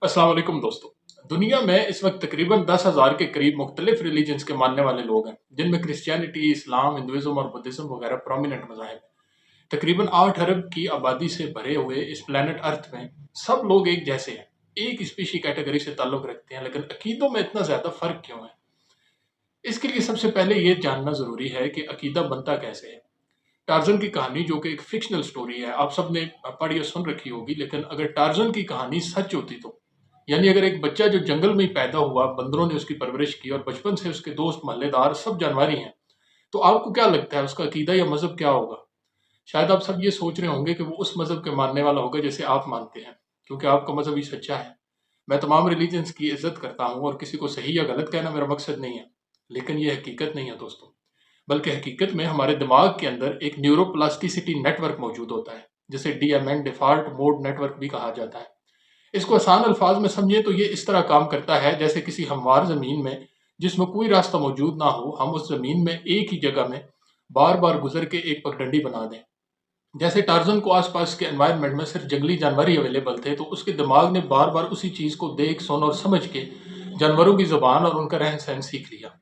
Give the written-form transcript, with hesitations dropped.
अस्सलाम वालेकुम दोस्तों। दुनिया में इस वक्त तकरीबन 10,000 के करीब मुख्तलिफ रिलीजन्स के मानने वाले लोग हैं, जिनमें क्रिश्चियनिटी, इस्लाम, हिंदुइज्म और बुद्धिज्म वगैरह प्रोमिनेंट मज़ाहिब हैं। तकरीबन 8 अरब की आबादी से भरे हुए इस प्लेनेट अर्थ में सब लोग एक जैसे हैं, एक स्पीशी कैटेगरी से ताल्लुक़ रखते हैं, लेकिन अकीदों में इतना ज़्यादा फ़र्क क्यों है? इसके लिए सबसे पहले ये जानना ज़रूरी है कि अकीदा बनता कैसे है। टार्ज़न की कहानी जो कि एक फ़िक्शनल स्टोरी है, आप सब ने पढ़ी और सुन रखी होगी, लेकिन अगर टार्ज़न की कहानी सच होती तो, यानी अगर एक बच्चा जो जंगल में ही पैदा हुआ, बंदरों ने उसकी परवरिश की और बचपन से उसके दोस्त, मोहल्लेदार सब जानवर ही हैं, तो आपको क्या लगता है उसका अकीदा या मज़हब क्या होगा? शायद आप सब ये सोच रहे होंगे कि वो उस मज़हब के मानने वाला होगा जैसे आप मानते हैं, क्योंकि आपका मज़हब ही सच्चा है। मैं तमाम रिलीजन्स की इज़्ज़त करता हूँ और किसी को सही या गलत कहना मेरा मकसद नहीं है, लेकिन ये हकीकत नहीं है दोस्तों। बल्कि हकीकत में हमारे दिमाग के अंदर एक न्यूरोप्लास्टिसिटी नेटवर्क मौजूद होता है, जिसे डीएमएन डिफ़ॉल्ट मोड नेटवर्क भी कहा जाता है। इसको आसान अल्फाज में समझें तो ये इस तरह काम करता है जैसे किसी हमवार ज़मीन में जिसमें कोई रास्ता मौजूद ना हो, हम उस ज़मीन में एक ही जगह में बार-बार गुज़र के एक पगडंडी बना दें। जैसे टार्ज़न को आस-पास के एनवायरनमेंट में सिर्फ़ जंगली जानवर ही अवेलेबल थे, तो उसके दिमाग ने बार-बार उसी चीज़ को देख, सुन और समझ के जानवरों की ज़ुबान और उनका रहन-सहन सीख लिया।